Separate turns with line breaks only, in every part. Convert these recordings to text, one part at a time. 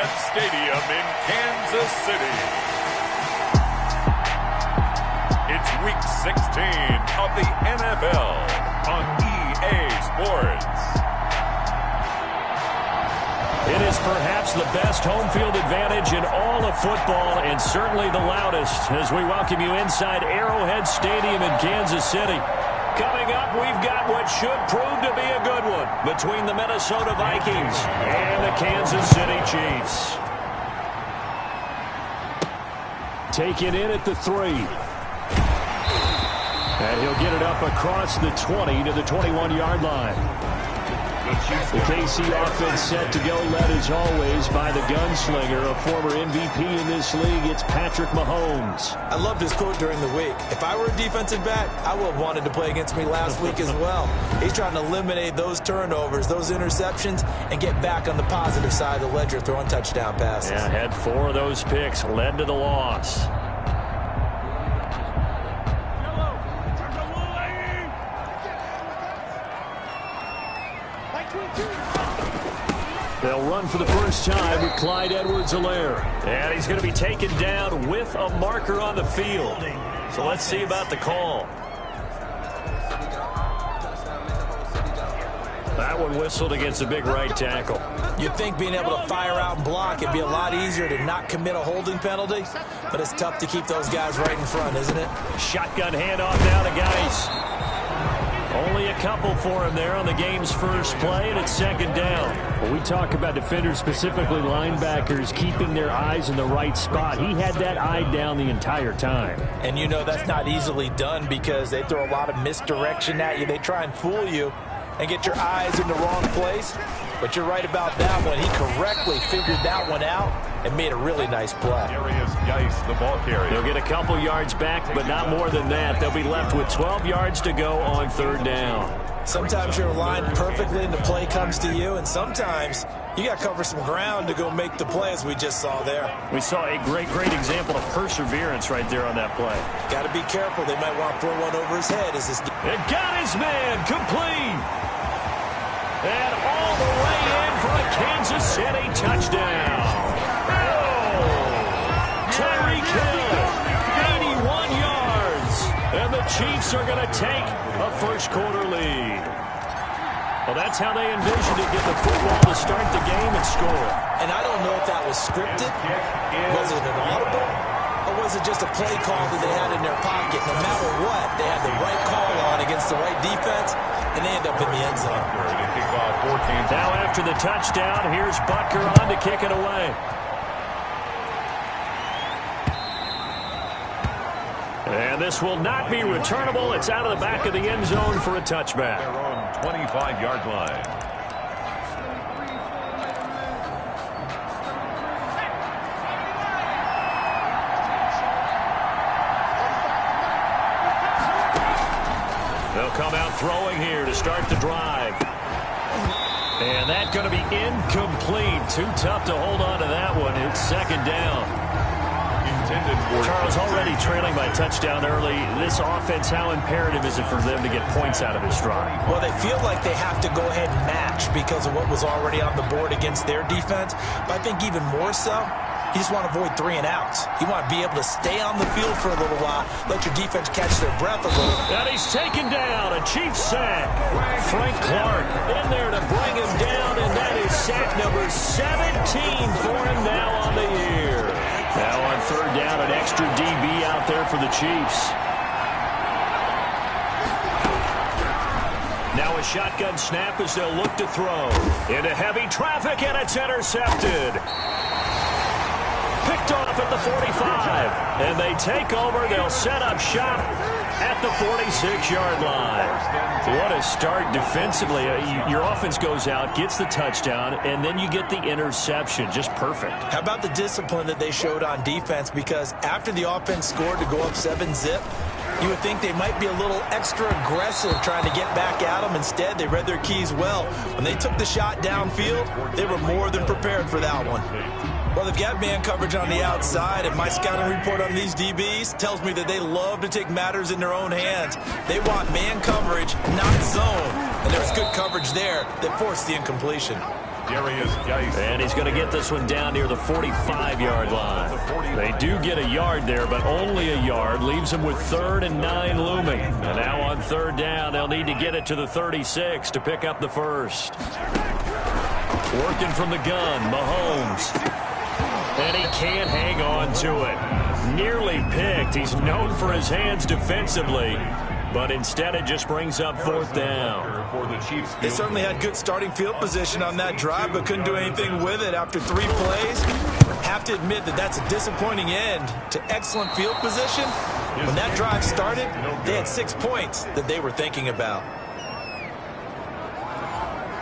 Arrowhead Stadium in Kansas City. It's Week 16 of the NFL on EA Sports.
It is perhaps the best home field advantage in all of football, and certainly the loudest, as we welcome you inside Arrowhead Stadium in Kansas City. Coming up, we've got what should prove to be a good one between the Minnesota Vikings and the Kansas City Chiefs. Taken in at the 3. And he'll get it up across the 20 to the 21-yard line. The KC offense set to go, led as always by the gunslinger, a former MVP in this league. It's Patrick Mahomes.
I loved his quote during the week. If I were a defensive back, I would have wanted to play against me last week as well. He's trying to eliminate those turnovers, those interceptions, and get back on the positive side of the ledger, throwing touchdown passes.
Yeah, had 4 of those picks, led to the loss. They'll run for the first time with Clyde Edwards-Helaire. And he's going to be taken down with a marker on the field. So let's see about the call. That one whistled against a big right tackle.
You'd think being able to fire out and block, it'd be a lot easier to not commit a holding penalty. But it's tough to keep those guys right in front, isn't it?
Shotgun handoff now to Geis. Only a couple for him there on the game's first play, and it's second down. When we talk about defenders, specifically linebackers, keeping their eyes in the right spot, he had that eye down the entire time.
And you know that's not easily done because they throw a lot of misdirection at you. They try and fool you and get your eyes in the wrong place. But you're right about that one. He correctly figured that one out and made a really nice play.
Here is Geis, the ball carrier.
They'll get a couple yards back, but not more than that. They'll be left with 12 yards to go on third down.
Sometimes you're aligned perfectly and the play comes to you, and sometimes you got to cover some ground to go make the play, as we just saw there.
We saw a great example of perseverance right there on that play.
Got to be careful. They might want to throw one over his head.
It got his man complete. And all the way in for a Kansas City touchdown. Tyreek Hill, 81 yards. And the Chiefs are going to take a first-quarter lead. Well, that's how they envisioned it, get the football to start the game and score.
And I don't know if that was scripted. Was it an audible? Or was it just a play call that they had in their pocket? No matter what, they had the right call on against the right defense, and they end up in the end zone.
Now after the touchdown, here's Butker on to kick it away. And this will not be returnable. It's out of the back of the end zone for a touchback.
They're on 25-yard line.
They'll come out throwing here to start the drive. And that's going to be incomplete. Too tough to hold on to that one. It's second down. Charles, already trailing by a touchdown early. This offense, how imperative is it for them to get points out of this drive?
Well, they feel like they have to go ahead and match because of what was already on the board against their defense. But I think even more so, you just want to avoid 3 and outs. You want to be able to stay on the field for a little while, let your defense catch their breath a little.
And he's taken down, a Chiefs sack. Frank Clark in there to bring him down, and that is sack number 17 for him now on the year. Now on third down, an extra DB out there for the Chiefs. Now a shotgun snap as they'll look to throw. Into heavy traffic, and it's intercepted. Picked off at the 45. And they take over. They'll set up shop at the 46-yard line. What a start defensively. Your offense goes out, gets the touchdown, and then you get the interception. Just perfect.
How about the discipline that they showed on defense? Because after the offense scored to go up 7-zip, you would think they might be a little extra aggressive trying to get back at them. Instead, they read their keys well. When they took the shot downfield, they were more than prepared for that one. Well, they've got man coverage on the outside, and my scouting report on these DBs tells me that they love to take matters in their own hands. They want man coverage, not zone. And there was good coverage there that forced the incompletion.
And he's going to get this one down near the 45-yard line. They do get a yard there, but only a yard. Leaves them with 3rd and 9 looming. And now on 3rd down, they'll need to get it to the 36 to pick up the first. Working from the gun, Mahomes. And he can't hang on to it. Nearly picked. He's known for his hands defensively, but instead it just brings up 4th down.
They certainly had good starting field position on that drive, but couldn't do anything with it after 3 plays. Have to admit that that's a disappointing end to excellent field position. When that drive started, they had 6 points that they were thinking about.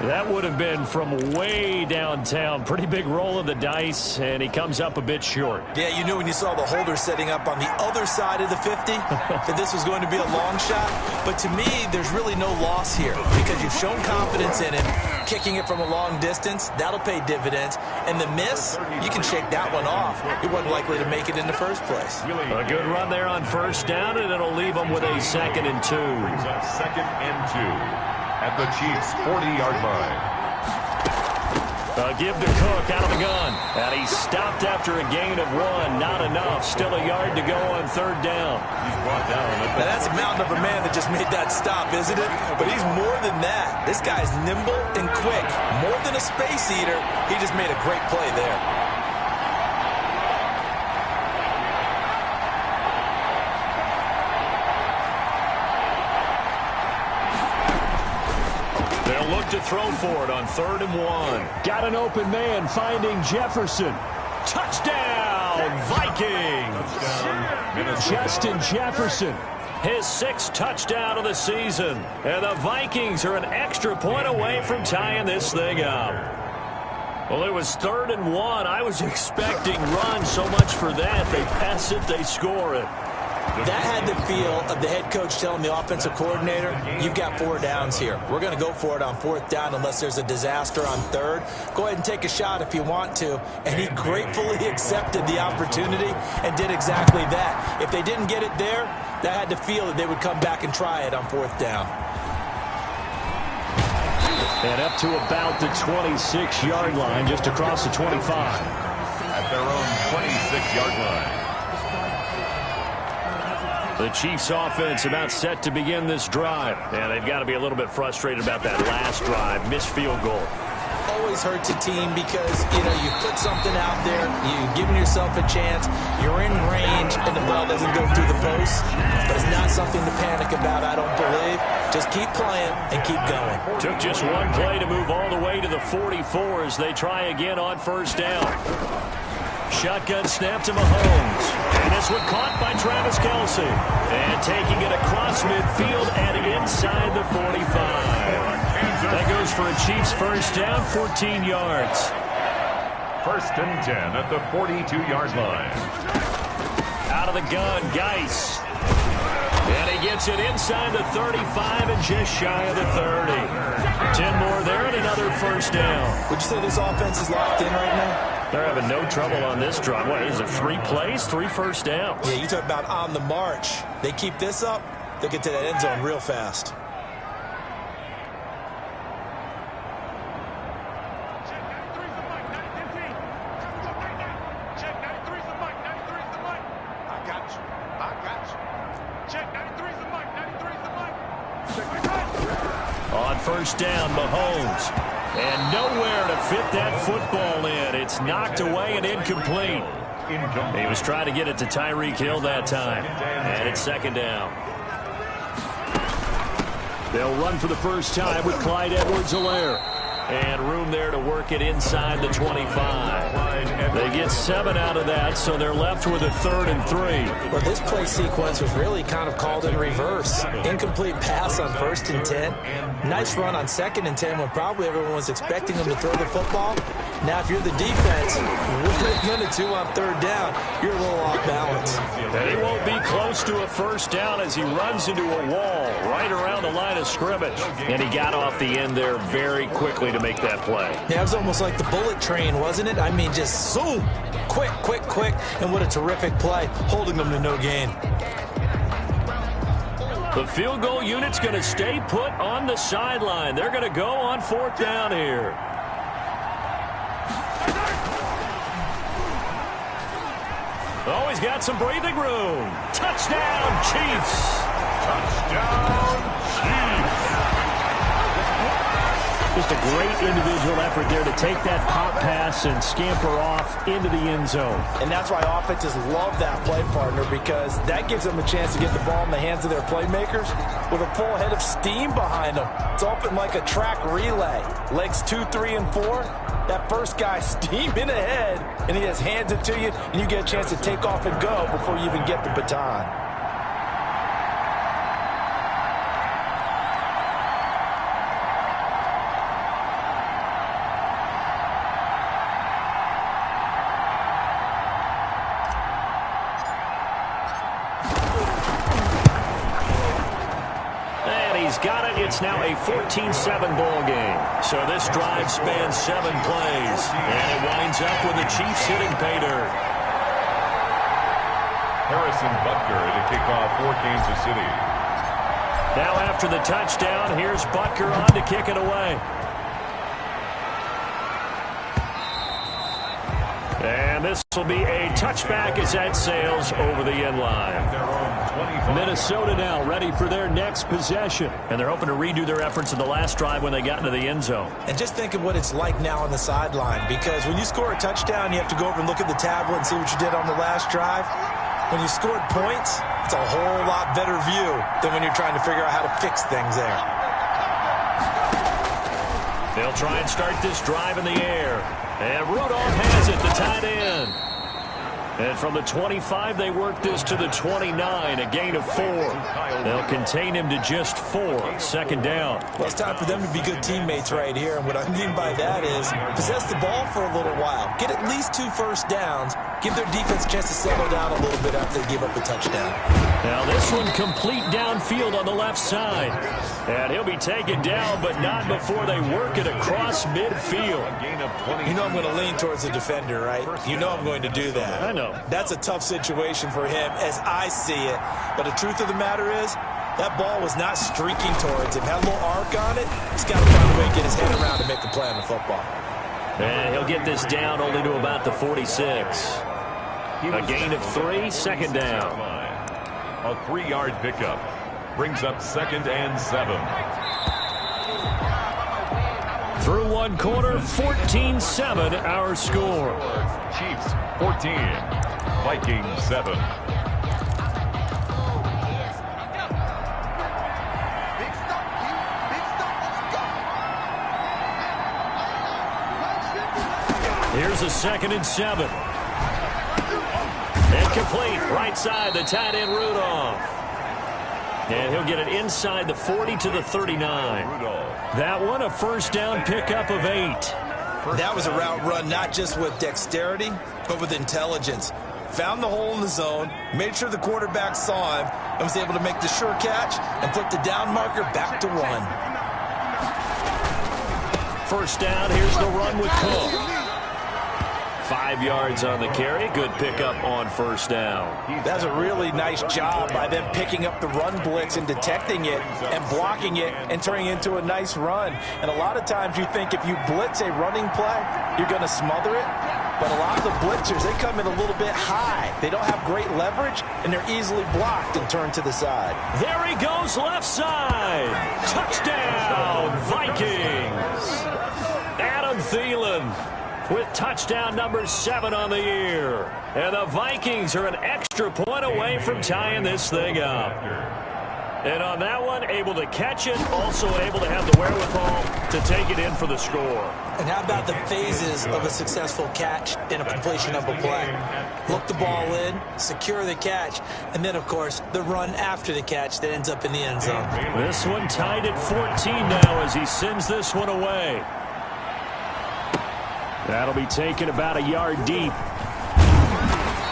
That would have been from way downtown. Pretty big roll of the dice, and he comes up a bit short.
Yeah, you knew when you saw the holder setting up on the other side of the 50 that this was going to be a long shot. But to me, there's really no loss here because you've shown confidence in him. Kicking it from a long distance, that'll pay dividends. And the miss, you can shake that one off. He wasn't likely to make it in the first place.
A good run there on 1st down, and it'll leave him with a 2nd and 2.
2nd and 2. At the Chiefs' 40-yard line.
Give to Cook out of the gun. And he stopped after a gain of 1. Not enough. Still a yard to go on 3rd down.
He's brought down.
Now that's a mountain of a man that just made that stop, isn't it? But he's more than that. This guy's nimble and quick. More than a space eater. He just made a great play there.
Look to throw for it on 3rd and 1. Got an open man finding Jefferson. Touchdown, Vikings! Justin Jefferson, his 6th touchdown of the season. And the Vikings are an extra point away from tying this thing up. Well, it was 3rd and 1. I was expecting runs, so much for that. They pass it, they score it.
That had the feel of the head coach telling the offensive coordinator, you've got 4 downs here. We're going to go for it on 4th down unless there's a disaster on 3rd. Go ahead and take a shot if you want to. And he gratefully accepted the opportunity and did exactly that. If they didn't get it there, that had the feel that they would come back and try it on 4th down.
And up to about the 26-yard line, just across the 25.
At their own 26-yard line.
The Chiefs offense about set to begin this drive. And they've got to be a little bit frustrated about that last drive. Missed field goal.
Always hurts a team because, you put something out there, you've given yourself a chance, you're in range, and the ball doesn't go through the post. But it's not something to panic about, I don't believe. Just keep playing and keep going.
Took just one play to move all the way to the 44 as they try again on 1st down. Shotgun snap to Mahomes. And this one caught by Travis Kelce. And taking it across midfield and inside the 45. That goes for a Chiefs 1st down, 14 yards.
1st and 10 at the 42-yard line.
Out of the gun, Geis. And he gets it inside the 35 and just shy of the 30. 10 more there and another 1st down.
Would you say this offense is locked in right now?
They're having no trouble on this drive. What is it, 3 plays, 3 1st downs?
Yeah, you talk about on the march. They keep this up, they get to that end zone real fast.
On 1st down, Mahomes. And nowhere to fit that football in. It's knocked away and incomplete. He was trying to get it to Tyreek Hill that time. And it's 2nd down. They'll run for the first time with Clyde Edwards-Helaire. And room there to work it inside the 25. They get 7 out of that, so they're left with a 3rd and 3.
Well, this play sequence was really kind of called in reverse. Incomplete pass on 1st and 10. Nice run on 2nd and 10 when probably everyone was expecting them to throw the football. Now, if you're the defense, what are you going to do on 3rd down? You're a little off balance.
And he won't be close to a 1st down as he runs into a wall right around the line of scrimmage. And he got off the end there very quickly to make that play.
Yeah, it was almost like the bullet train, wasn't it? I mean, just zoom, quick, quick, quick, and what a terrific play, holding them to no gain.
The field goal unit's going to stay put on the sideline. They're going to go on 4th down here. Oh, he's got some breathing room. Touchdown, Chiefs.
Touchdown, Chiefs.
Just a great individual effort there to take that pop pass and scamper off into the end zone.
And that's why offenses love that play, partner, because that gives them a chance to get the ball in the hands of their playmakers with a full head of steam behind them. It's often like a track relay. Legs 2, 3, and 4. That first guy steaming ahead, and he just hands it to you, and you get a chance to take off and go before you even get the baton.
Got it. It's now a 14-7 ball game. So this drive spans 7 plays. And it winds up with the Chiefs hitting pay dirt.
Harrison Butker to kick off for Kansas City.
Now after the touchdown, here's Butker on to kick it away. And this will be a touchback as that sails over the end line. Minnesota now ready for their next possession. And they're hoping to redo their efforts in the last drive when they got into the end zone.
And just think of what it's like now on the sideline, because when you score a touchdown, you have to go over and look at the tablet and see what you did on the last drive. When you scored points, it's a whole lot better view than when you're trying to figure out how to fix things there.
They'll try and start this drive in the air. And Rudolph has it, the tight end. And from the 25, they work this to the 29, a gain of 4. They'll contain him to just 4, second down.
Well, it's time for them to be good teammates right here. And what I mean by that is possess the ball for a little while. Get at least 2 first downs. Give their defense a chance to settle down a little bit after they give up the touchdown.
Now this one complete downfield on the left side. And he'll be taken down, but not before they work it across midfield.
You know I'm going to lean towards the defender, right? You know I'm going to do that.
I know.
That's a tough situation for him as I see it. But the truth of the matter is, that ball was not streaking towards him. Had a little arc on it. He's got to find a way to get his head around and make a play on the football.
And he'll get this down only to about the 46. A gain of 3, second down.
A 3-yard pickup brings up 2nd and 7.
Through one quarter, 14-7 our score.
Chiefs 14, Vikings 7.
Here's a 2nd and 7. Incomplete, right side, the tight end Rudolph. And he'll get it inside the 40 to the 39. That one a first down pickup of 8.
That was a route run not just with dexterity, but with intelligence. Found the hole in the zone, made sure the quarterback saw him, and was able to make the sure catch and put the down marker back to 1.
First down, here's the run with Cook. 5 yards on the carry. Good pickup on first down.
That's a really nice job by them picking up the run blitz and detecting it and blocking it and turning it into a nice run. And a lot of times you think if you blitz a running play, you're going to smother it. But a lot of the blitzers, they come in a little bit high. They don't have great leverage, and they're easily blocked and turned to the side.
There he goes, left side. Touchdown, Vikings. Adam Thielen with touchdown number 7 on the year. And the Vikings are an extra point away from tying this thing up. And on that one, able to catch it, also able to have the wherewithal to take it in for the score.
And how about the phases of a successful catch in a completion of a play? Look the ball in, secure the catch, and then, of course, the run after the catch that ends up in the end zone.
This one tied at 14 now as he sends this one away. That'll be taken about a yard deep.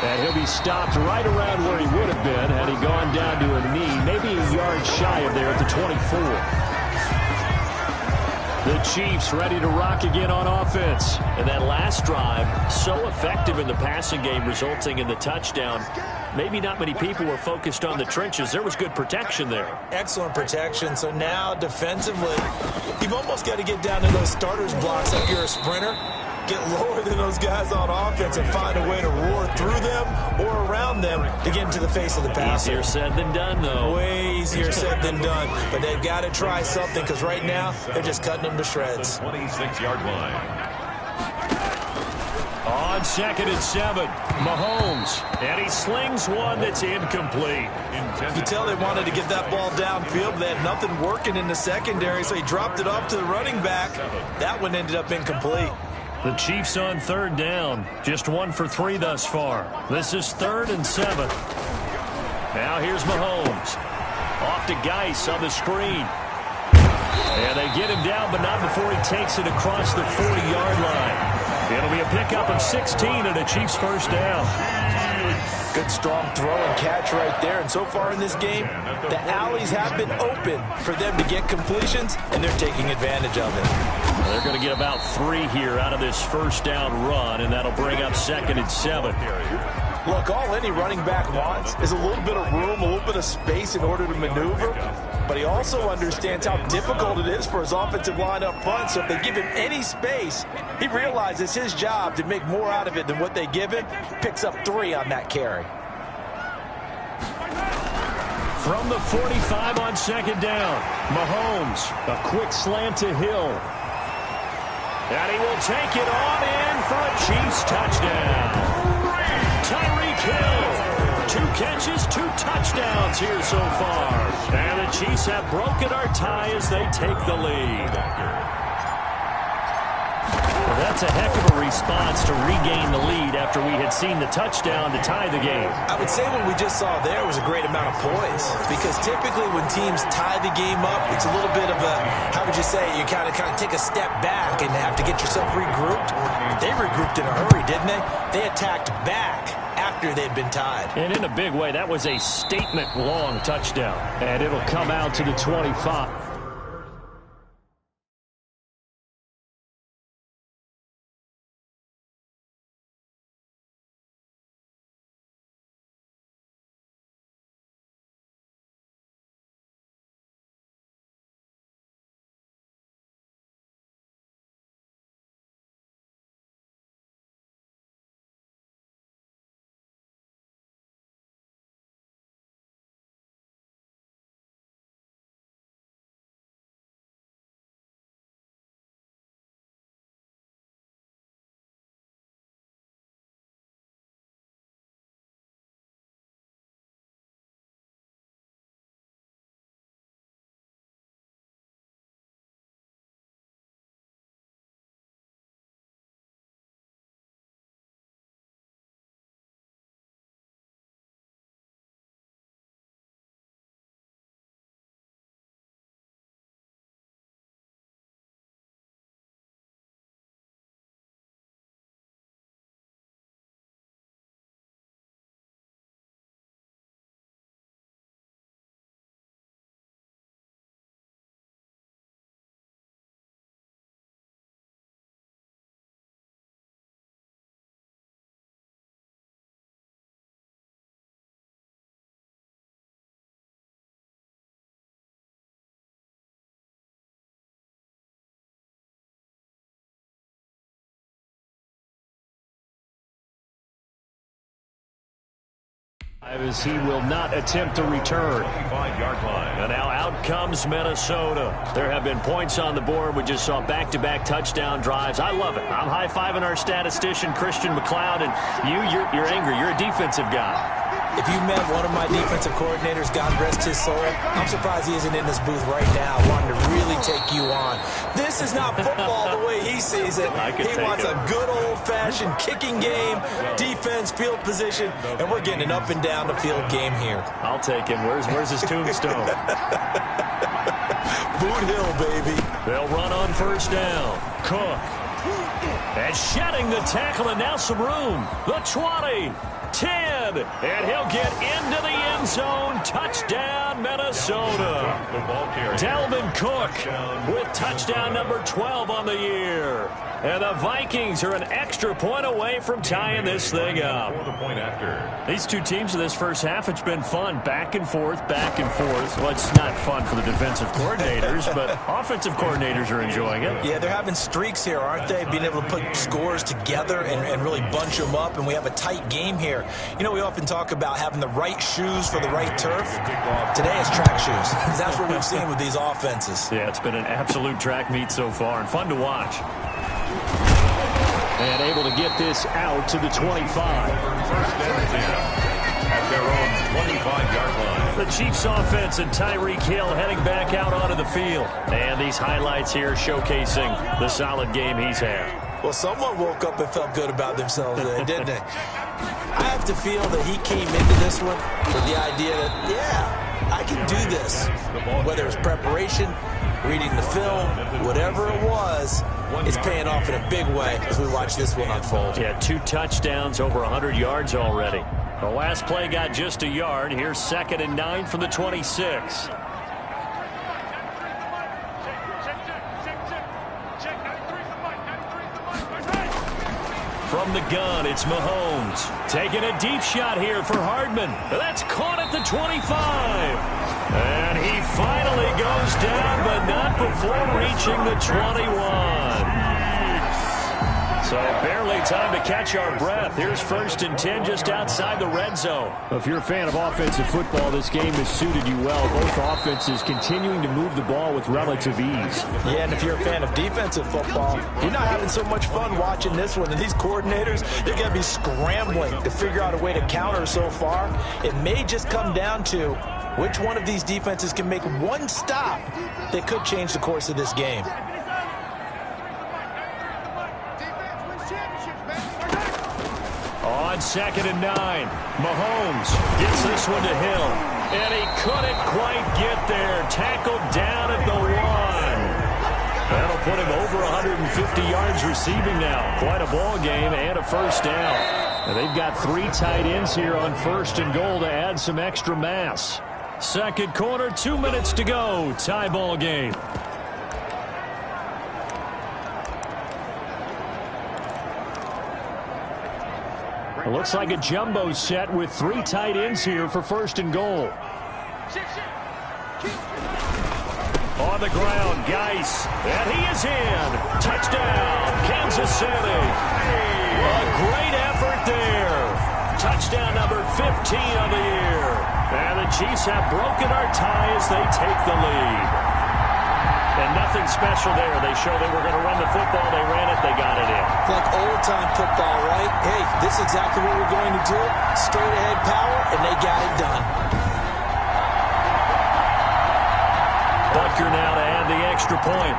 And he'll be stopped right around where he would have been had he gone down to a knee, maybe a yard shy of there at the 24. The Chiefs ready to rock again on offense. And that last drive, so effective in the passing game, resulting in the touchdown. Maybe not many people were focused on the trenches. There was good protection there.
Excellent protection. So now defensively, you've almost got to get down to those starters blocks if you're a sprinter get lower than those guys on offense and find a way to roar through them or around them to get into the face of the passer.
Easier said than done, though.
Way easier said than done. But they've got to try something because right now they're just cutting them to shreds.
26-yard line.
On 2nd and 7, Mahomes, and he slings one that's incomplete.
You tell they wanted to get that ball downfield, but they had nothing working in the secondary, so he dropped it off to the running back. That one ended up incomplete.
The Chiefs on 3rd down, just 1 for 3 thus far. This is 3rd and 7. Now here's Mahomes. Off to Geis on the screen. And they get him down, but not before he takes it across the 40-yard line. It'll be a pickup of 16 and a Chiefs first down.
Good strong throw and catch right there. And so far in this game, the alleys have been open for them to get completions, and they're taking advantage of it.
They're going to get about 3 here out of this first down run, and that'll bring up 2nd and 7.
Look, all any running back wants is a little bit of room, a little bit of space in order to maneuver. But he also understands how difficult it is for his offensive line up front. So if they give him any space, he realizes his job to make more out of it than what they give him. Picks up 3 on that carry.
From the 45 on 2nd down, Mahomes, a quick slant to Hill. And he will take it on in for a Chiefs touchdown. Tyreek Hill, 2 catches, 2 touchdowns here so far. And the Chiefs have broken our tie as they take the lead. Well, that's a heck of a response to regain the lead after we had seen the touchdown to tie the game.
I would say what we just saw there was a great amount of poise, because typically when teams tie the game up, it's a little bit of a, how would you say, you kind of take a step back and have to get yourself regrouped. They regrouped in a hurry, didn't they? They attacked back after they'd been tied.
And in a big way, that was a statement-long touchdown. And it'll come out to the 25. As he will not attempt to return.
25-yard line.
And now out comes Minnesota. There have been points on the board. We just saw back-to-back touchdown drives. I love it. I'm high-fiving our statistician, Christian McLeod, and you're angry. You're a defensive guy.
If you met one of my defensive coordinators, God rest his soul, I'm surprised he isn't in this booth right now wanting to really take you on. This is not football the way he sees it. He wants a good old-fashioned kicking game, defense, field position, and we're getting an up-and-down-the-field game here.
I'll take him. Where's his tombstone?
Boot Hill, baby.
They'll run on first down. Cook. And shedding the tackle, and now some room. The 20. 10, and he'll get into the end zone. Touchdown, Minnesota. Dalvin Cook with touchdown number 12 on the year. And the Vikings are an extra point away from tying this thing up. These two teams in this first half, it's been fun. Back and forth, back and forth. Well, it's not fun for the defensive coordinators, but offensive coordinators are enjoying it.
Yeah, they're having streaks here, aren't they? Being able to put scores together and really bunch them up, and we have a tight game here. You know, we often talk about having the right shoes for the right turf. Today it's track shoes. That's what we've seen with these offenses.
Yeah, it's been an absolute track meet so far, and fun to watch. And able to get this out to the 25.
First and 10 at their own 25-yard line.
The Chiefs offense and Tyreek Hill heading back out onto the field. And these highlights here showcasing the solid game he's had.
Well, someone woke up and felt good about themselves today, didn't they? I have to feel that he came into this one with the idea that, yeah, I can do this. Whether it's preparation, reading the film, whatever it was, it's paying off in a big way as we watch this one unfold.
Yeah, 2 touchdowns, over 100 yards already. The last play got just a yard. Here's 2nd and 9 from the 26. From the gun, it's Mahomes. Taking a deep shot here for Hardman. That's caught at the 25. And he finally goes down, but not before reaching the 21. So barely time to catch our breath. Here's 1st and 10 just outside the red zone.
If you're a fan of offensive football, this game has suited you well. Both offenses continuing to move the ball with relative ease.
Yeah, and if you're a fan of defensive football, you're not having so much fun watching this one. And these coordinators, they're going to be scrambling to figure out a way to counter so far. It may just come down to which one of these defenses can make one stop that could change the course of this game.
On 2nd and 9, Mahomes gets this one to Hill. And he couldn't quite get there. Tackled down at the 1. That'll put him over 150 yards receiving now. Quite a ball game and a first down. And they've got 3 tight ends here on 1st and goal to add some extra mass. Second quarter, 2 minutes to go. Tie ball game. It looks like a jumbo set with 3 tight ends here for 1st and goal. On the ground, Geis, and he is in. Touchdown, Kansas City. A great effort there. Touchdown number 15 of the year. And the Chiefs have broken our tie as they take the lead. And nothing special there. They showed they were going to run the football. They ran it. They got it in.
Like old-time football, right? Hey, this is exactly what we're going to do. Straight-ahead power, and they got it done.
Butker now to add the extra point.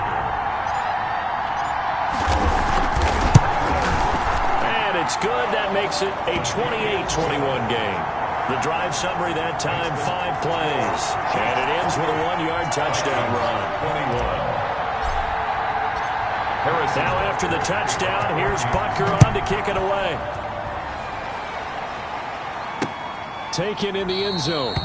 And it's good. That makes it a 28-21 game. The drive summary that time, 5 plays. And it ends with a 1-yard touchdown run.
21.
Now after the touchdown, here's Butker on to kick it away. Taken in the end zone.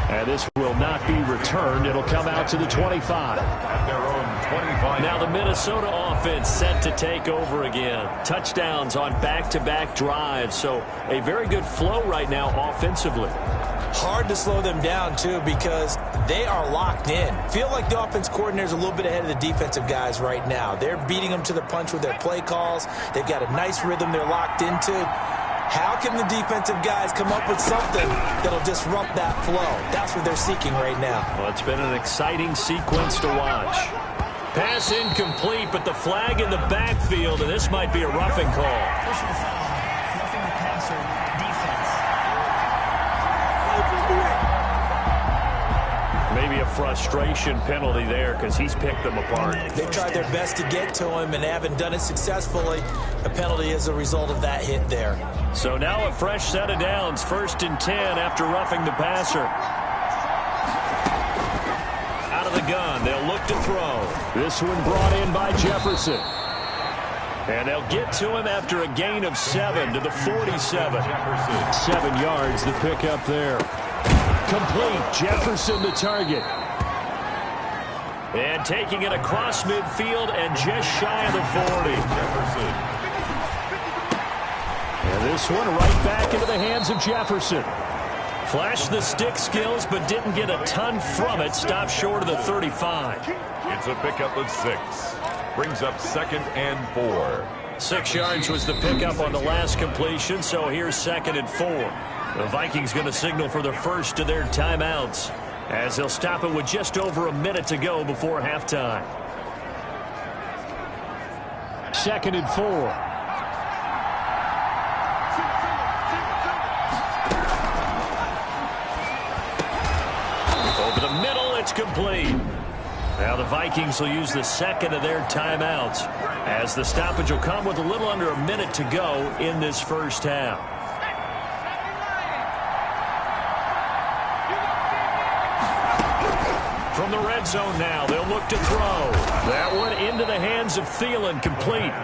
And this will not be returned. It'll come out to the 25.
At their own 25.
Now the Minnesota offense set to take over again. Touchdowns on back-to-back drives. So a very good flow right now offensively.
Hard to slow them down, too, because they are locked in. Feel like the offense coordinator's a little bit ahead of the defensive guys right now. They're beating them to the punch with their play calls. They've got a nice rhythm they're locked into. How can the defensive guys come up with something that'll disrupt that flow? That's what they're seeking right now.
Well, it's been an exciting sequence to watch. Pass incomplete, but the flag in the backfield, and this might be a roughing call.
Roughing the passer, defense.
Maybe a frustration penalty there because he's picked them apart.
They tried their best to get to him and haven't done it successfully. A penalty is a result of that hit there.
So now a fresh set of downs, 1st and 10 after roughing the passer. Out of the gun, they'll look to throw. This one brought in by Jefferson. And they'll get to him after a gain of 7 to the 47. 7 yards, the pickup there. Complete, Jefferson the target. And taking it across midfield and just shy of the 40. And this one right back into the hands of Jefferson. Flashed the stick skills, but didn't get a ton from it. Stopped short of the 35.
It's a pickup of 6. Brings up 2nd and 4.
6 yards was the pickup on the last completion, so here's 2nd and 4. The Vikings going to signal for the first of their timeouts, as they'll stop it with just over a minute to go before halftime.
2nd and 4.
Over the middle, it's complete. Now the Vikings will use the second of their timeouts, as the stoppage will come with a little under a minute to go in this first half. From the red zone now, they'll look to throw. That one into the hands of Thielen, complete.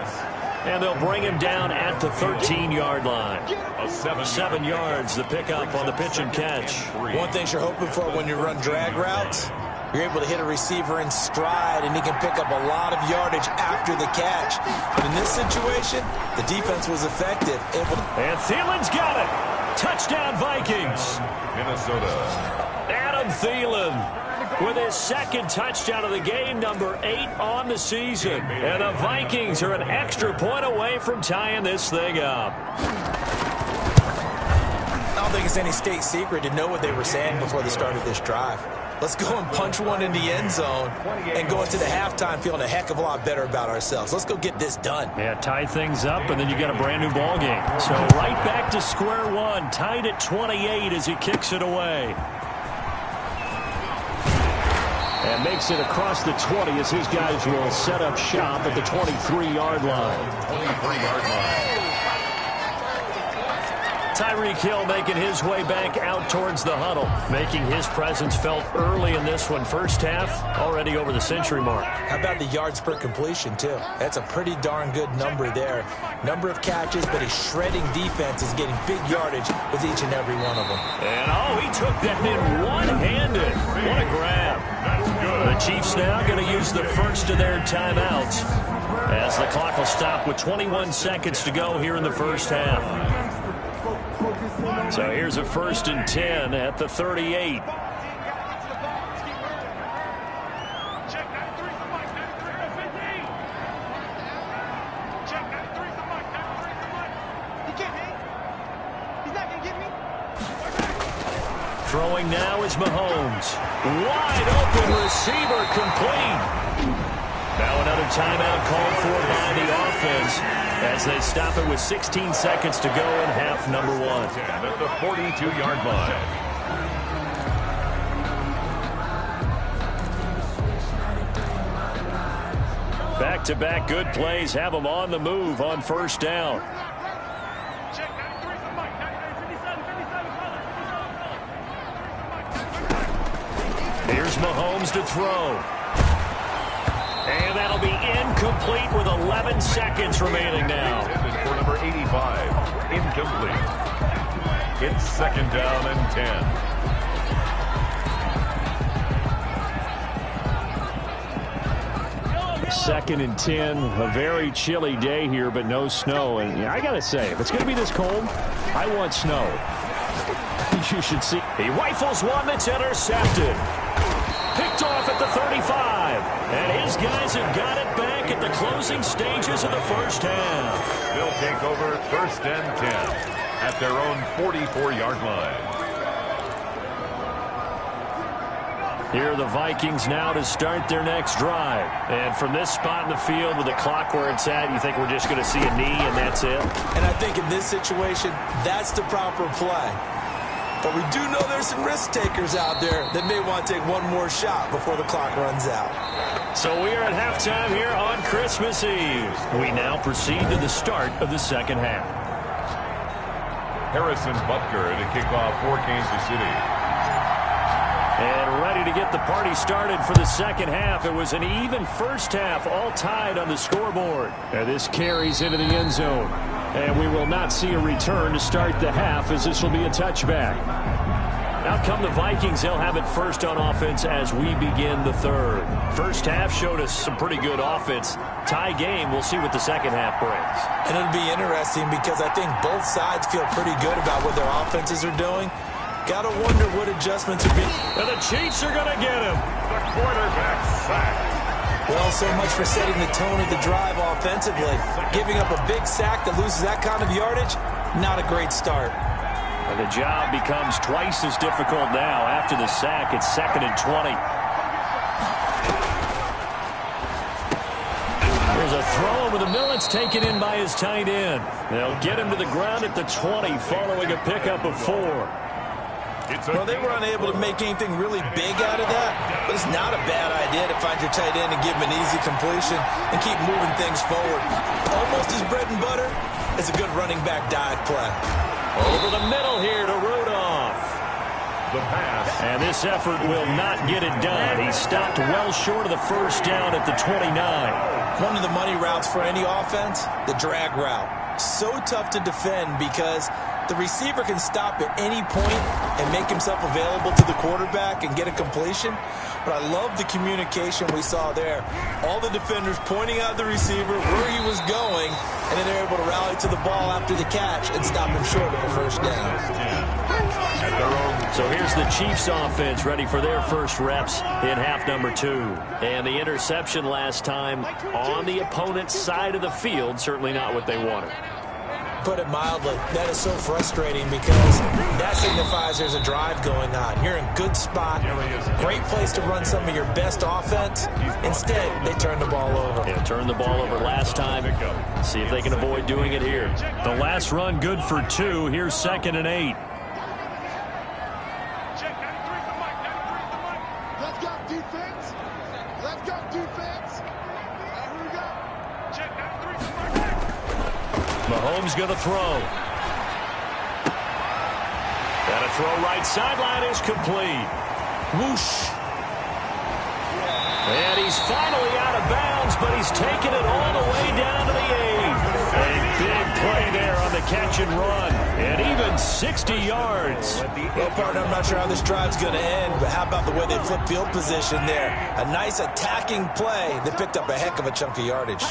And they'll bring him down at the 13-yard line. 7 yards, the pickup on the pitch and catch.
One thing you're hoping for when you run drag routes, you're able to hit a receiver in stride, and he can pick up a lot of yardage after the catch. But in this situation, the defense was effective.
And Thielen's got it. Touchdown, Vikings.
Minnesota.
Adam Thielen with his second touchdown of the game, number 8 on the season. And the Vikings are an extra point away from tying this thing up.
I don't think it's any state secret to know what they were saying before the start of this drive. Let's go and punch one in the end zone and go into the halftime feeling a heck of a lot better about ourselves. Let's go get this done.
Yeah, tie things up, and then you got a brand new ball game. So right back to square one, tied at 28 as he kicks it away.
And makes it across the 20 as his guys will set up shop at the 23-yard line.
23-yard line.
Tyreek Hill making his way back out towards the huddle, making his presence felt early in this one. First half, already over the century mark.
How about the yards per completion, too? That's a pretty darn good number there. Number of catches, but his shredding defense is getting big yardage with each and every one of them.
And, he took that in one-handed. What a grab. The Chiefs now going to use the first of their timeouts, as the clock will stop with 21 seconds to go here in the first half. So here's a 1st and 10 at the 38. Throwing now is Mahomes. Wide open receiver, complete. Now another timeout called for by the offense, as they stop it with 16 seconds to go in half number 1.
At the 42-yard line.
Back-to-back good plays have them on the move on first down. Here's Mahomes to throw. And that'll be incomplete with 11 seconds remaining now.
Intended for number 85. Incomplete. It's 2nd down and 10.
Second and 10, a very chilly day here, but no snow. And I got to say, if it's going to be this cold, I want snow. You should see.
He rifles one that's intercepted. Picked off at the 35. And his guys have got it back at the closing stages of the first half.
They'll take over 1st and 10 at their own 44-yard line.
Here are the Vikings now to start their next drive. And from this spot in the field with the clock where it's at, you think we're just going to see a knee and that's it?
And I think in this situation, that's the proper play. But we do know there's some risk takers out there that may want to take one more shot before the clock runs out.
So we are at halftime here on Christmas Eve. We now proceed to the start of the second half.
Harrison Butker to kick off for Kansas City.
And ready to get the party started for the second half. It was an even first half, all tied on the scoreboard.
And this carries into the end zone. And we will not see a return to start the half, as this will be a touchback.
Out come the Vikings. They'll have it first on offense as we begin the third. First half showed us some pretty good offense. Tie game. We'll see what the second half brings.
And it'll be interesting because I think both sides feel pretty good about what their offenses are doing. Got to wonder what adjustments are being.
And the Chiefs are going to get him.
The quarterback sacked.
Well, so much for setting the tone of the drive offensively. Giving up a big sack that loses that kind of yardage, not a great start.
And the job becomes twice as difficult now. After the sack, it's 2nd and 20. There's a throw over the middle. It's taken in by his tight end. They'll get him to the ground at the 20 following a pickup of 4.
Well, they were unable to make anything really big out of that, but it's not a bad idea to find your tight end and give him an easy completion and keep moving things forward. Almost as bread and butter as a good running back dive play.
Over the middle here to Rudolph.
The pass.
And this effort will not get it done. He stopped well short of the first down at the 29.
One of the money routes for any offense, the drag route. So tough to defend because the receiver can stop at any point and make himself available to the quarterback and get a completion. But I love the communication we saw there. All the defenders pointing out the receiver where he was going, and then they're able to rally to the ball after the catch and stop him short of a first down.
So here's the Chiefs offense ready for their first reps in half number 2. And the interception last time on the opponent's side of the field, certainly not what they wanted.
Put it mildly, that is so frustrating because that signifies there's a drive going on. You're in good spot, great place to run some of your best offense. Instead, they turn the ball over.
Yeah, turned the ball over last time. See if they can avoid doing it here. The last run good for 2. Here's 2nd and 8.
Let's go defense. Let's go defense. Here we go.
Mahomes going to throw. And a throw right sideline is complete. Whoosh. And he's finally out of bounds, but he's taken it all the way down to the 8. A big play there on the catch and run. And even 60 yards.
Well, partner, I'm not sure how this drive's going to end, but how about the way they flip field position there? A nice attacking play that picked up a heck of a chunk of yardage.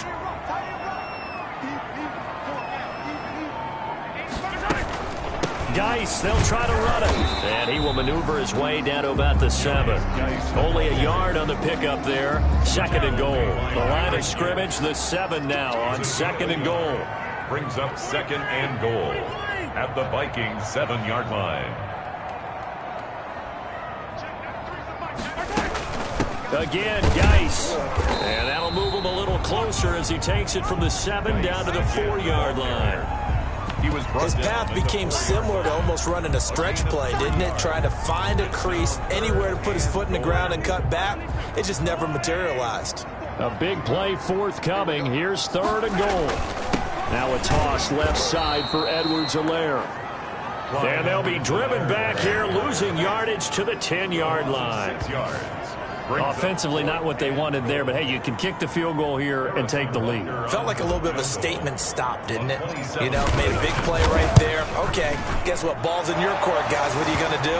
Geis, they'll try to run it. And he will maneuver his way down to about the 7. Only a yard on the pickup there. 2nd and goal. The line of scrimmage, the 7 now on 2nd and goal.
Brings up 2nd and goal at the Vikings 7-yard line.
Again, Geis. And that'll move him a little closer as he takes it from the 7 down to the 4-yard line.
His path became similar to almost running a stretch play, didn't it? Trying to find a crease, anywhere to put his foot in the ground and cut back. It just never materialized.
A big play forthcoming. Here's 3rd and goal. Now a toss left side for Edwards-Helaire. And they'll be driven back here, losing yardage to the 10-yard line.
6 yards.
Offensively, not what they wanted there, but hey, you can kick the field goal here and take the lead.
Felt like a little bit of a statement stop, didn't it? You know, made a big play right there. Okay, guess what? Ball's in your court, guys. What are you going to do?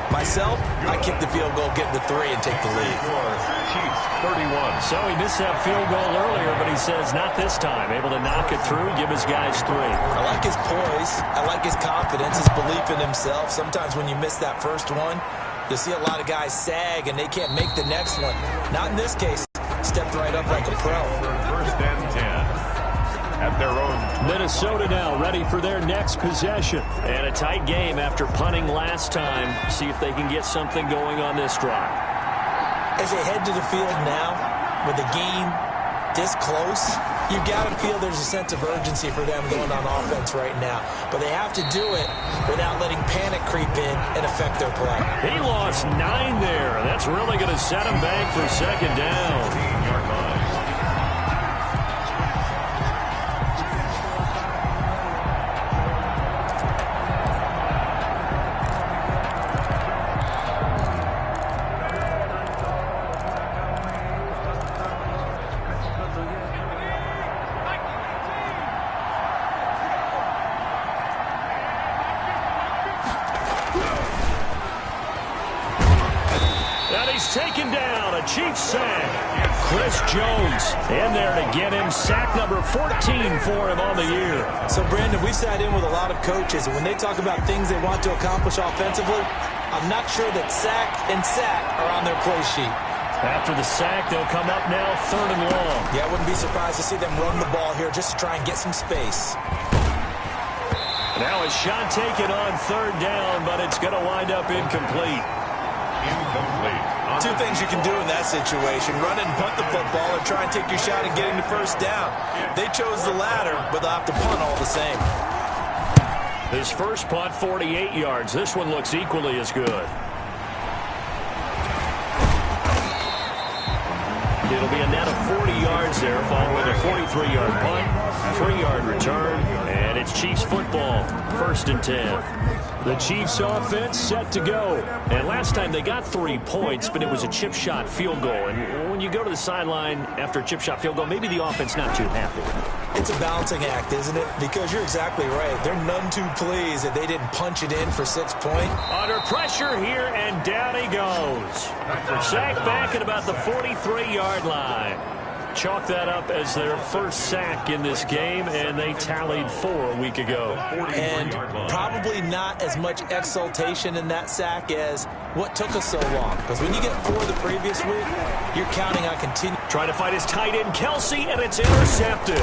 Myself, I kick the field goal, get the 3, and take the lead.
Chiefs 31.
So he missed that field goal earlier, but he says not this time. Able to knock it through, give his guys 3.
I like his poise. I like his confidence, his belief in himself. Sometimes when you miss that first one, you'll see a lot of guys sag, and they can't make the next one. Not in this case. Stepped right up like a pro.
1st and 10 at their own.
Minnesota now ready for their next possession. And a tight game after punting last time. See if they can get something going on this drive.
As they head to the field now, with the game this close, you've got to feel there's a sense of urgency for them going on offense right now. But they have to do it without letting panic creep in and affect their play.
He lost 9 there. That's really going to set him back for 2nd down.
15-yard line.
Taken down, a Chiefs sack. Chris Jones in there to get him sack number 14 for him on the year.
So, Brandon, we've sat in with a lot of coaches, and when they talk about things they want to accomplish offensively, I'm not sure that sack and sack are on their play sheet.
After the sack, they'll come up now 3rd and long.
Yeah, I wouldn't be surprised to see them run the ball here just to try and get some space.
Now a shot taken on 3rd down, but it's going to wind up incomplete.
Incomplete.
Two things you can do in that situation: run and punt the football, or try and take your shot at getting the 1st down. They chose the latter, but they'll have to punt all the same.
His first punt, 48 yards. This one looks equally as good. It'll be a net of 40 yards there, following a 43-yard punt, 3-yard return, and it's Chiefs football, 1st and 10. The Chiefs offense set to go. And last time they got 3 points, but it was a chip shot field goal. And when you go to the sideline after a chip shot field goal, maybe the offense not too happy.
It's a balancing act, isn't it? Because you're exactly right. They're none too pleased that they didn't punch it in for 6 points.
Under pressure here, and down he goes. Sacked back at about the 43-yard line. Chalk that up as their first sack in this game, and they tallied 4 a week ago.
And probably not as much exultation in that sack as what took us so long. Because when you get 4 the previous week, you're counting on continuing.
Trying to fight his tight end, Kelsey, and it's intercepted.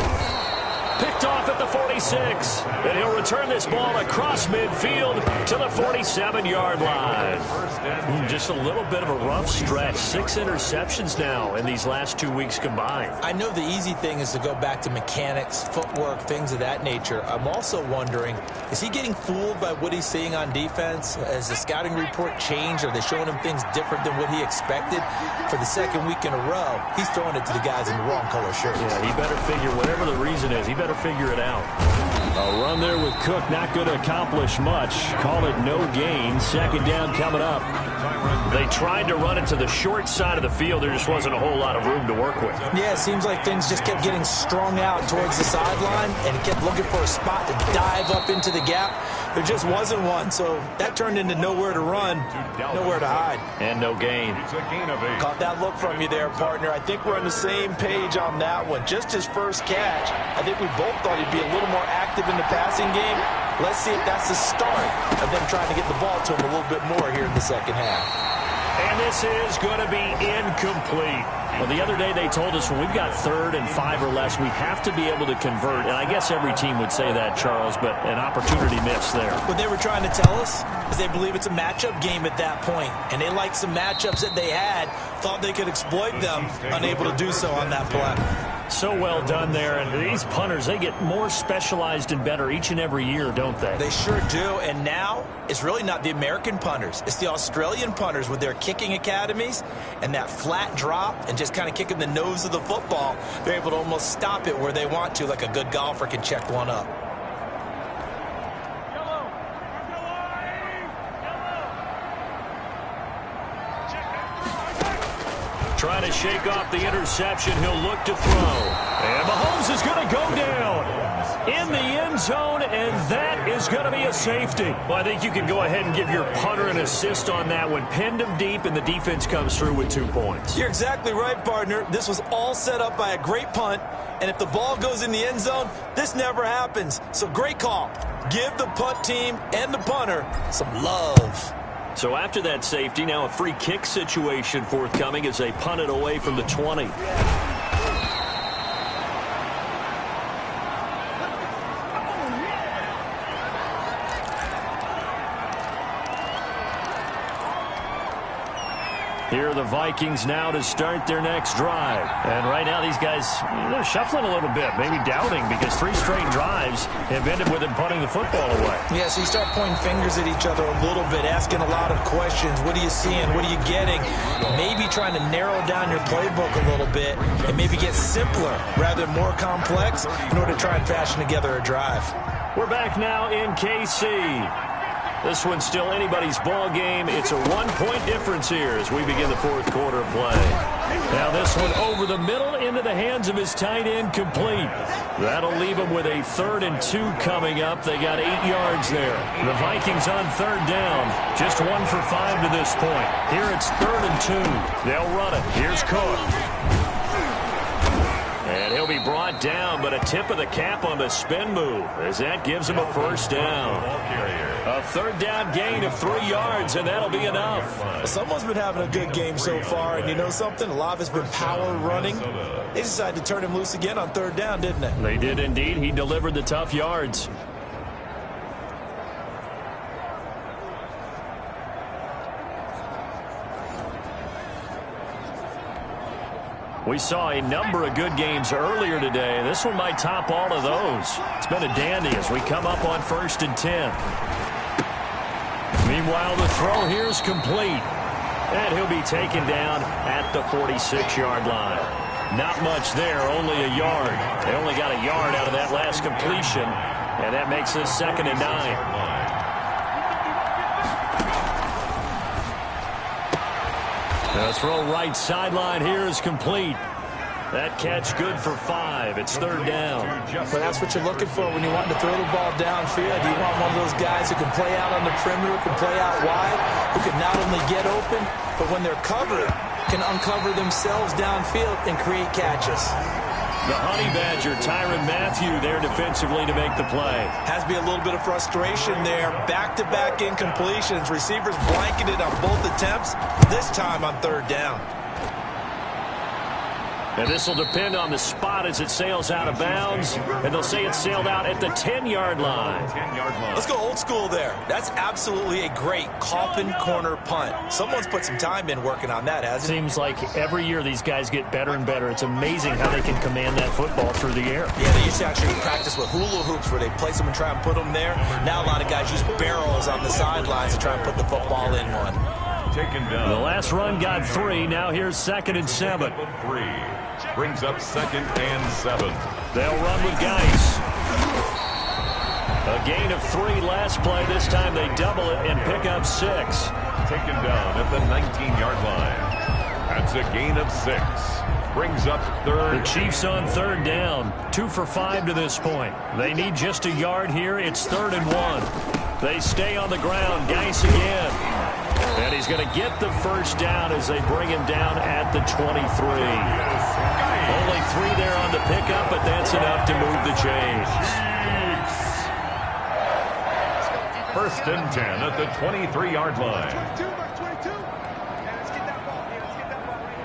Picked off at the 46. And he'll return this ball across midfield to the 47-yard line. Just a little bit of a rough stretch. 6 interceptions now in these last 2 weeks combined.
I know the easy thing is to go back to mechanics, footwork, things of that nature. I'm also wondering, is he getting fooled by what he's seeing on defense? Has the scouting report changed? Are they showing him things different than what he expected? For the 2nd week in a row, he's throwing it to the guys in the wrong color shirts.
Yeah, he better figure, whatever the reason is, he better figure it out. A run there with Cook, not going to accomplish much. Call it no gain. 2nd down coming up. They tried to run it to the short side of the field. There just wasn't a whole lot of room to work with.
Yeah, it seems like things just kept getting strung out towards the sideline, and he kept looking for a spot to dive up into the gap. There just wasn't one, so that turned into nowhere to run, nowhere to hide.
And no gain.
It's a gain of 8.
Caught that look from you there, partner. I think we're on the same page on that one. Just his first catch. I think we both thought he'd be a little more active in the passing game. Let's see if that's the start of them trying to get the ball to him a little bit more here in the 2nd half.
And this is going to be incomplete. Well, the other day they told us when we've got 3rd and 5 or less, we have to be able to convert. And I guess every team would say that, Charles, but an opportunity missed there.
What they were trying to tell us is they believe it's a matchup game at that point. And they liked some matchups that they had, thought they could exploit them, unable to do so on that play.
So well done there. And these punters, they get more specialized and better each and every year, don't they?
They sure do. And now it's really not the American punters. It's the Australian punters with their kicking academies and that flat drop and just kind of kicking the nose of the football. They're able to almost stop it where they want to, like a good golfer can check one up.
Trying to shake off the interception. He'll look to throw. And Mahomes is going to go down in the end zone, and that is going to be a safety. Well, I think you can go ahead and give your punter an assist on that one. Pinned him deep, and the defense comes through with 2 points.
You're exactly right, partner. This was all set up by a great punt, and if the ball goes in the end zone, this never happens. So great call. Give the punt team and the punter some love.
So after that safety, now a free kick situation forthcoming as they punt it away from the 20. Here are the Vikings now to start their next drive. And right now these guys, they're shuffling a little bit, maybe doubting, because 3 straight drives have ended with them punting the football away.
Yeah, so you start pointing fingers at each other a little bit, asking a lot of questions. What are you seeing? What are you getting? Maybe trying to narrow down your playbook a little bit and maybe get simpler rather than more complex in order to try and fashion together a drive.
We're back now in KC. This one's still anybody's ball game. It's a 1-point difference here as we begin the 4th quarter of play. Now this one over the middle into the hands of his tight end, complete. That'll leave him with a 3rd and 2 coming up. They got 8 yards there. The Vikings on 3rd down. Just 1 for 5 to this point. Here it's 3rd and 2. They'll run it. Here's Cook. And he'll be brought down, but a tip of the cap on the spin move as that gives him a 1st down.
Ball carrier.
A third down gain of 3 yards, and that'll be enough.
Well, someone's been having a good game so far, and you know something? A lot of it's been power running. They decided to turn him loose again on third down, didn't they?
They did indeed. He delivered the tough yards. We saw a number of good games earlier today. This one might top all of those. It's been a dandy as we come up on 1st and 10. Meanwhile, the throw here is complete. And he'll be taken down at the 46-yard line. Not much there, only a yard. They only got a yard out of that last completion. And that makes this 2nd and 9. The throw right sideline here is complete. That catch good for 5. It's 3rd down.
But that's what you're looking for when you want to throw the ball downfield. You want one of those guys who can play out on the perimeter, can play out wide, who can not only get open, but when they're covered, can uncover themselves downfield and create catches.
The Honey Badger, Tyrann Mathieu, there defensively to make the play.
Has to be a little bit of frustration there. Back-to-back incompletions. Receivers blanketed on both attempts, this time on 3rd down.
And this will depend on the spot as it sails out of bounds. And they'll say it sailed out at the 10-yard line.
Let's go old school there. That's absolutely a great Coffin corner punt. Someone's put some time in working on that, hasn't it?
Seems like every year these guys get better and better. It's amazing how they can command that football through the air.
Yeah, they used to actually practice with hula hoops where they place them and try and put them there. Now a lot of guys use barrels on the sidelines to try and put the football in one.
Taken down.
The last run got 3. Now here's 2nd and 7.
3. Brings up 2nd and 7.
They'll run with Geis. A gain of 3 last play. This time they double it and pick up 6.
Taken down at the 19-yard line. That's a gain of 6. Brings up 3rd.
The Chiefs on 3rd down. 2 for 5 to this point. They need just a yard here. It's 3rd and 1. They stay on the ground. Geis again. And he's going to get the 1st down as they bring him down at the 23. Only 3 there on the pickup, but that's enough to move the chains.
1st and 10 at the 23-yard line.
22 by 22. Yeah, let's get that ball here. Let's get that ball right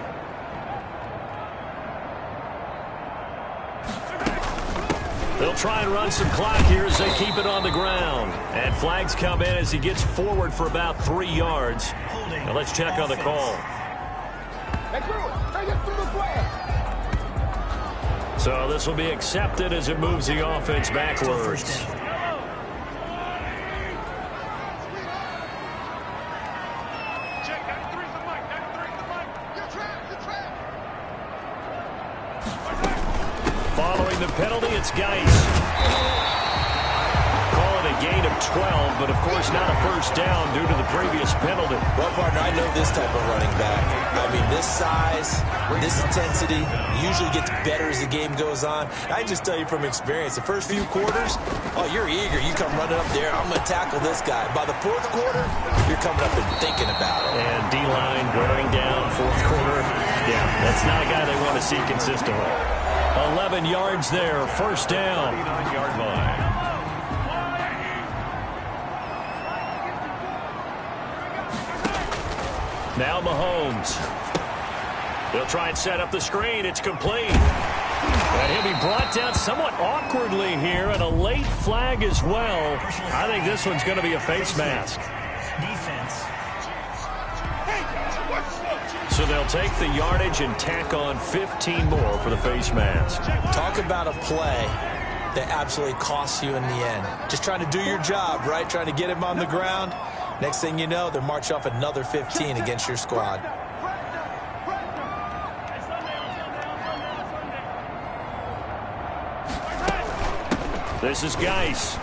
here.
They'll try and run some clock here as they keep it on the ground. And flags come in as he gets forward for about 3 yards. Now let's check on the call. So this will be accepted as it moves the offense backwards. Following the penalty, it's Geis. Call it a gain of 12, but of course not a 1st down due to the previous penalty.
Well, partner, I know this type of running back. I mean, this size, this intensity usually gets better as the game goes on. I just tell you from experience, the first few quarters, oh, you're eager. You come running up there, I'm going to tackle this guy. By the 4th quarter, you're coming up and thinking about it.
And D-line wearing down 4th quarter. Yeah, that's not a guy they want to see consistently. 11 yards there, 1st down.
39-yard line.
Now Mahomes. They'll try and set up the screen. It's complete. And he'll be brought down somewhat awkwardly here, and a late flag as well. I think this one's going to be a face mask.
Defense.
So they'll take the yardage and tack on 15 more for the face mask.
Talk about a play that absolutely costs you in the end. Just trying to do your job, right? Trying to get him on the ground. Next thing you know, they're marching off another 15 against your squad.
This is Geis.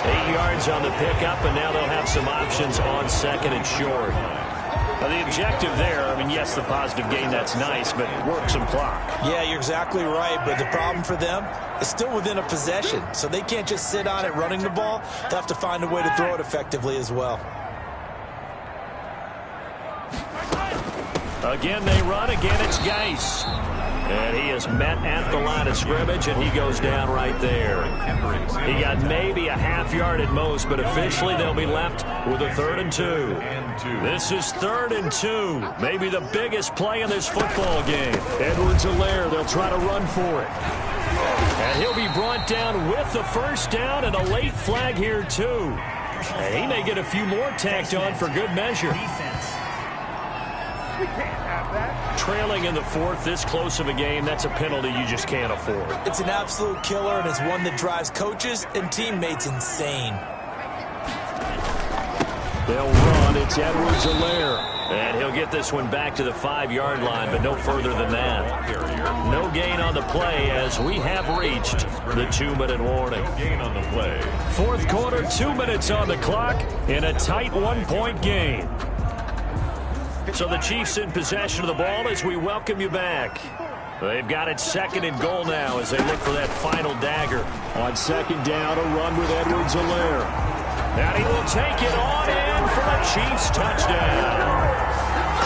8
yards on the pickup, and now they'll have some options on 2nd and short. Now, the objective there, I mean, yes, the positive gain, that's nice, but work some clock.
Yeah, you're exactly right, but the problem for them is still within a possession, so they can't just sit on it running the ball. They'll have to find a way to throw it effectively as well.
Again, they run. Again, it's Geis. And he is met at the line of scrimmage, and he goes down right there. He got maybe a half yard at most, but officially they'll be left with a 3rd and 2. This is 3rd and 2. Maybe the biggest play in this football game.
Edwards-Helaire, they'll try to run for it.
And he'll be brought down with the first down and a late flag here, too. And he may get a few more tacked on for good measure. Trailing in the 4th, this close of a game, that's a penalty you just can't afford.
It's an absolute killer, and it's one that drives coaches and teammates insane.
They'll run. It's Edwards-Helaire. And he'll get this one back to the 5-yard line, but no further than that. No gain on the play as we have reached the 2-minute warning.
No gain on the play.
4th quarter, 2 minutes on the clock in a tight 1-point game. So the Chiefs in possession of the ball as we welcome you back. They've got it 2nd and goal now as they look for that final dagger.
On 2nd down, a run with Edwards-Helaire.
And he will take it on in for the Chiefs touchdown.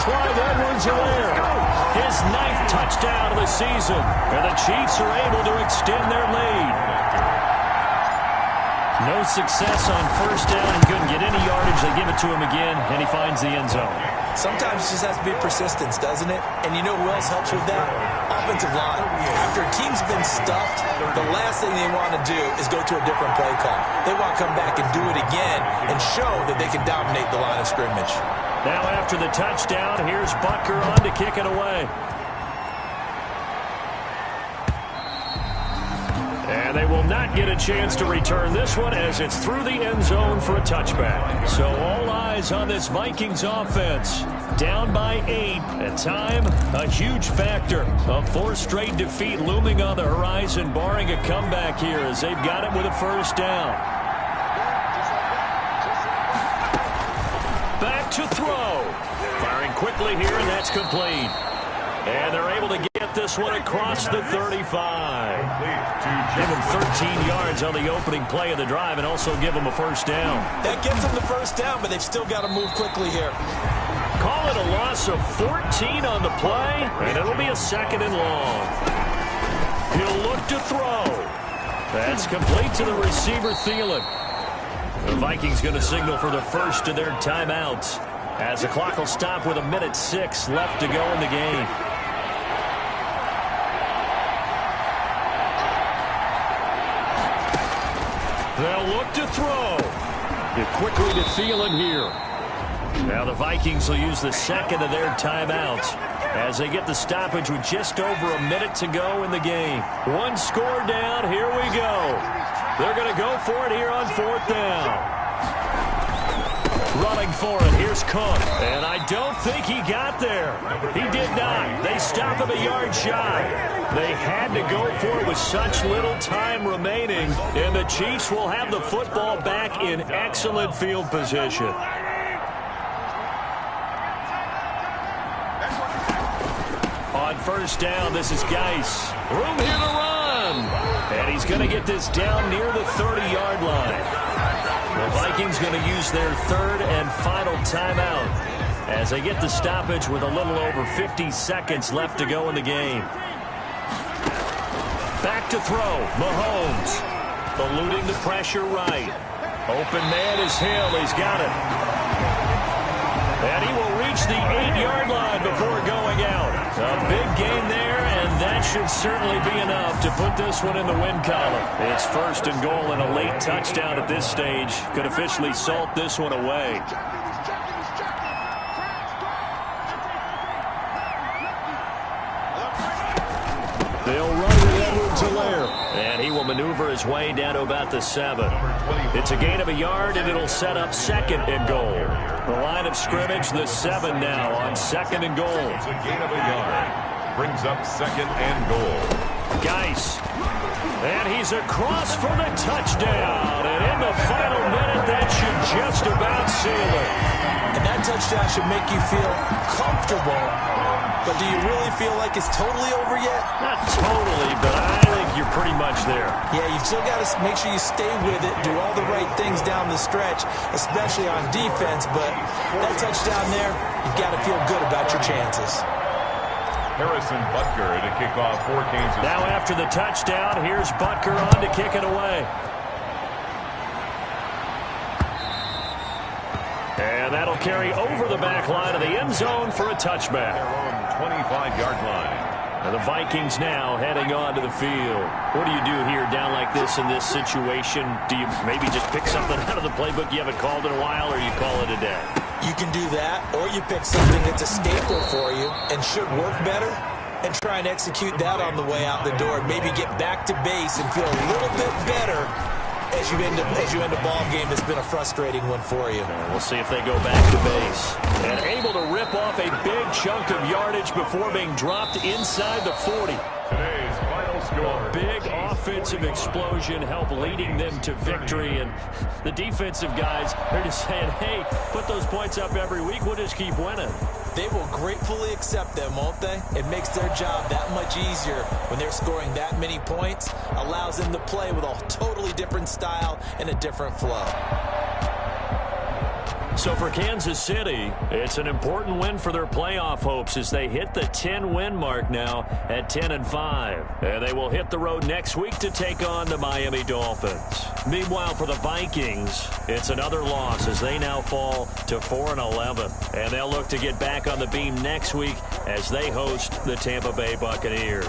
Clyde Edwards-Helaire, his 9th touchdown of the season. And the Chiefs are able to extend their lead. No success on 1st down. He couldn't get any yardage. They give it to him again, and he finds the end zone.
Sometimes it just has to be persistence, doesn't it? And you know who else helps with that? Offensive line. After a team's been stuffed, the last thing they want to do is go to a different play call. They want to come back and do it again and show that they can dominate the line of scrimmage.
Now after the touchdown, here's Butker on to kick it away. And they will not get a chance to return this one as it's through the end zone for a touchback. So all eyes on this Vikings offense. Down by 8 at time, a huge factor. A 4th straight defeat looming on the horizon, barring a comeback here as they've got it with a 1st down. Back to throw. Firing quickly here, and that's complete. And they're able to get this one across the 35. Give them 13 yards on the opening play of the drive and also give them a 1st down.
That gives them the 1st down, but they've still got to move quickly here.
Call it a loss of 14 on the play, and it'll be a 2nd and long. He'll look to throw. That's complete to the receiver, Thielen. The Vikings going to signal for the first of their timeouts as the clock will stop with 1:06 left to go in the game. They'll look to throw.
Get quickly to Thielen here.
Now the Vikings will use the 2nd of their timeouts as they get the stoppage with just over a minute to go in the game. One score down. Here we go. They're going to go for it here on 4th down. Running for it. Here's Cook. And I don't think he got there. He did not. They stop him a yard shy. They had to go for it with such little time remaining. And the Chiefs will have the football back in excellent field position. On 1st down, this is Geis. Room here to run. And he's going to get this down near the 30-yard line. The Vikings going to use their 3rd and final timeout as they get the stoppage with a little over 50 seconds left to go in the game. Back to throw. Mahomes eluding the pressure right. Open man is Hill. He's got it. And he will reach the 8-yard line before going out. A big gain there, and that should certainly be enough to put this one in the win column. It's 1st and goal, and a late touchdown at this stage could officially salt this one away.
They'll run with Edwards-Helaire.
And he will maneuver his way down to about the 7. It's a gain of a yard, and it'll set up 2nd and goal. The line of scrimmage, the 7 now on 2nd and goal.
It's a gain of a yard. Brings up 2nd and goal.
Geis. And he's across for the touchdown. And in the final minute, that should just about seal it.
And that touchdown should make you feel comfortable. But do you really feel like it's totally over yet?
Not totally, but I think you're pretty much there.
Yeah, you've still got to make sure you stay with it, do all the right things down the stretch, especially on defense. But that touchdown there, you've got to feel good about your chances.
Harrison Butker to kick off for Kansas.
Now after the touchdown, here's Butker on to kick it away. And that'll carry over the back line of the end zone for a touchback.
Their own 25-yard line.
And the Vikings now heading onto the field. What do you do here down like this in this situation? Do you maybe just pick something out of the playbook you haven't called in a while, or you call it a day?
You can do that, or you pick something that's a staple for you and should work better and try and execute that on the way out the door. Maybe get back to base and feel a little bit better as you end a ball game that's been a frustrating one for you.
We'll see if they go back to base. And able to rip off a big chunk of yardage before being dropped inside the 40.
Today's final score.
A big offensive explosion helped leading them to victory. And the defensive guys, they're just saying, hey, put those points up every week. We'll just keep winning.
They will gratefully accept them, won't they? It makes their job that much easier when they're scoring that many points. Allows them to play with a totally different style and a different flow.
So for Kansas City, it's an important win for their playoff hopes as they hit the 10-win mark now at 10-5. And they will hit the road next week to take on the Miami Dolphins. Meanwhile, for the Vikings, it's another loss as they now fall to 4-11. And they'll look to get back on the beam next week as they host the Tampa Bay Buccaneers.